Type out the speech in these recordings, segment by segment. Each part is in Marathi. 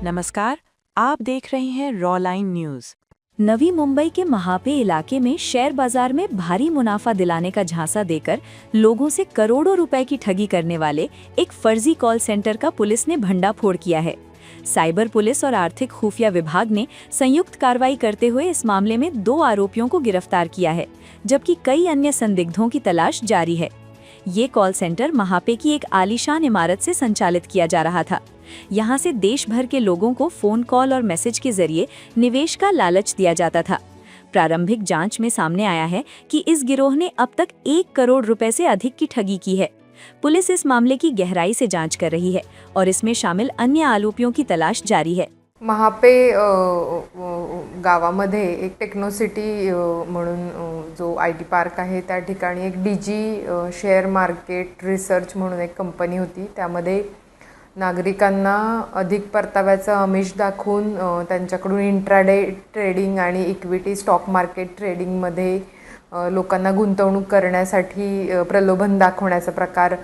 नमस्कार, आप देख रहे हैं raw line news. Navi Mumbai के महापे इलाके में शेयर बाजार में भारी मुनाफा दिलाने का झांसा देकर लोगों से करोड़ों रुपए की ठगी करने वाले एक फर्जी कॉल सेंटर का पुलिस ने भंडाफोड़ किया है। साइबर पुलिस और आर्थिक खुफिया विभाग ने संयुक्त कार्रवाई करते हुए इस मामले में 2 आरोपियों को गिरफ्तार किया है, जबकि कई अन्य संदिग्धों की तलाश जारी है। ये कॉल सेंटर महापे की एक आलीशान इमारत से संचालित किया जा रहा था। यहाँ से देश भर के लोगों को फोन कॉल और मैसेज के जरिए निवेश का लालच दिया जाता था। प्रारंभिक जांच में सामने आया है कि इस गिरोह ने अब तक 1 करोड़ रुपए से अधिक की ठगी की है। पुलिस इस मामले की गहराई से जांच कर रही है और इसमें शामिल अन्य आरोपियों की तलाश जारी है। महापे गावामध्ये एक टेक्नोसिटी म्हणून जो IT पार्क आहे त्या ठिकाणी एक DG शेअर मार्केट रिसर्च म्हणून एक कंपनी होती। त्यामध्ये नागरिकांना अधिक परताव्याचं आमिष दाखवून त्यांच्याकडून इंट्राडे ट्रेडिंग आणि इक्विटी स्टॉक मार्केट ट्रेडिंगमध्ये लोकांना गुंतवणूक करण्यासाठी प्रलोभन दाखवण्याचा प्रकार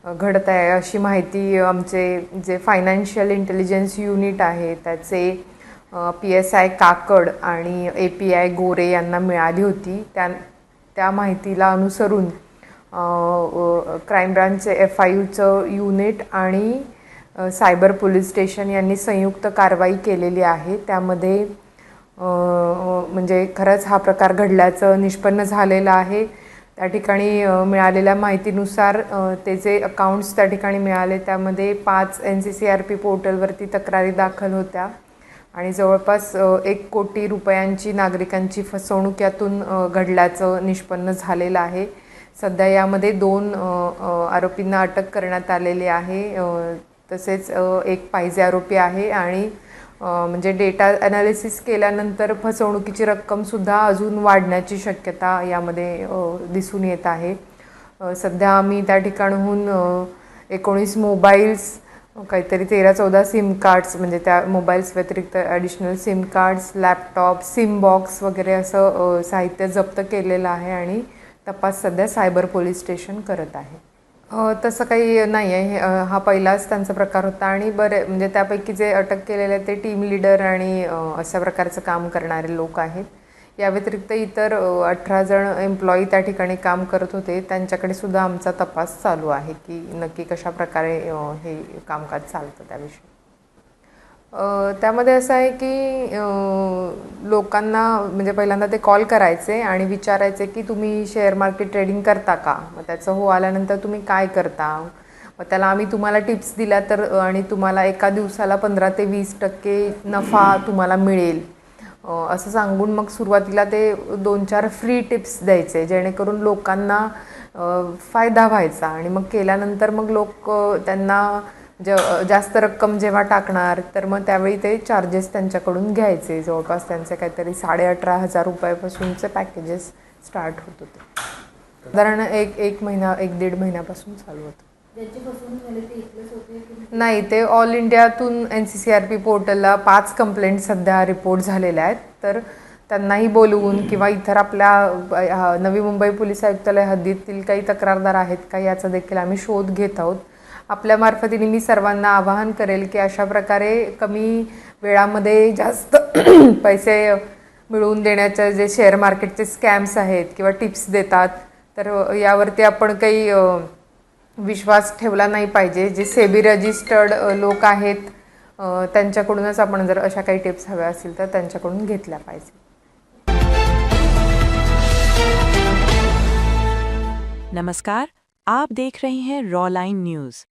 घडत आहे अशी माहिती आमचे जे फायनान्शियल इंटेलिजन्स युनिट आहे त्याचे PSI काकड आणि API गोरे यांना मिळाली होती। त्या माहितीला अनुसरून क्राईम ब्रांचचे FIUचं युनिट आणि सायबर पोलीस स्टेशन यांनी संयुक्त कारवाई केलेली आहे। त्यामध्ये म्हणजे खरंच हा प्रकार घडल्याचं निष्पन्न झालेलं आहे। त्या ठिकाणी मिळालेल्या माहितीनुसार त्याचे अकाउंट्स त्या ठिकाणी मिळाले। त्यामध्ये 5 NCCRP पोर्टलवरती तक्रारी दाखल होत्या आणि जवळपास 1 कोटी रुपयांची नागरिकांची फसवणूक यातून घडल्याचं निष्पन्न झालेलं आहे। सध्या यामध्ये 2 आरोपींना अटक करण्यात आलेली आहे। तसेच एक पाहिजे आरोपी आहे आणि म्हणजे डेटा ॲनालिसिस केल्यानंतर फसवणुकीची रक्कमसुद्धा अजून वाढण्याची शक्यता यामध्ये दिसून येत आहे। सध्या आम्ही त्या ठिकाणाहून 19 मोबाईल्स काहीतरी 13-14 सिम कार्ड्स म्हणजे त्या मोबाईल्स व्यतिरिक्त additional SIM cards, laptop, SIM box वगैरे असं साहित्य जप्त केलेलं आहे आणि तपास सध्या सायबर पोलीस स्टेशन करत आहे। तसं काही नाही आहे, हा पहिलाच त्यांचा प्रकार होता आणि म्हणजे त्यापैकी जे अटक केलेले ते टीम लीडर आणि अशा प्रकारचं काम करणारे लोक आहेत। या व्यतिरिक्त इतर 18 जण एम्प्लॉई त्या ठिकाणी काम करत होते, त्यांच्याकडे सुद्धा आमचा तपास चालू आहे की नक्की कशा प्रकारे हे कामकाज चालतं त्याविषयी। त्यामध्ये असं आहे की लोकांना म्हणजे पहिल्यांदा ते कॉल करायचे आणि विचारायचे की तुम्ही शेअर मार्केट ट्रेडिंग करता का, मग त्याचं हो आल्यानंतर तुम्ही काय करता, मग त्याला आम्ही तुम्हाला टिप्स दिल्या तर आणि तुम्हाला एका दिवसाला 15 ते 20% नफा तुम्हाला मिळेल असं सांगून मग सुरुवातीला ते 2-4 फ्री टिप्स द्यायचे जेणेकरून लोकांना फायदा व्हायचा आणि मग केल्यानंतर मग लोक त्यांना जास्त रक्कम जेव्हा टाकणार तर मग त्यावेळी ते चार्जेस त्यांच्याकडून घ्यायचे। जवळपास त्यांचे काहीतरी 18,500 रुपयापासूनचे पॅकेजेस स्टार्ट होत होते। साधारण एक महिना 1-1.5 महिन्यापासून चालू होतं। नाही, ते ऑल इंडियातून NCCRP पोर्टलला 5 कंप्लेंट सध्या रिपोर्ट झालेल्या आहेत, तर त्यांनाही बोलवून किंवा इतर आपल्या नवी मुंबई पोलीस आयुक्तालय हद्दीतील काही तक्रारदार आहेत का याचा देखील आम्ही शोध घेत आहोत। आपल्या मार्फतीने मी सर्वांना आवाहन करेल की अशा प्रकारे कमी वेळामध्ये जास्त पैसे मिळवून देण्याचे जे शेअर मार्केटचे स्कॅम्स आहेत किंवा टिप्स देतात तर यावरती आपण काही विश्वास ठेवला नाही पाहिजे। जे सेबी रजिस्टर्ड लोक आहेत त्यांच्याकडूनच आपण जर अशा काही टिप्स हव्या असतील तर त्यांच्याकडून घेतल्या पाहिजे। नमस्कार, आप देख रहे हैं रॉ लाइन न्यूज।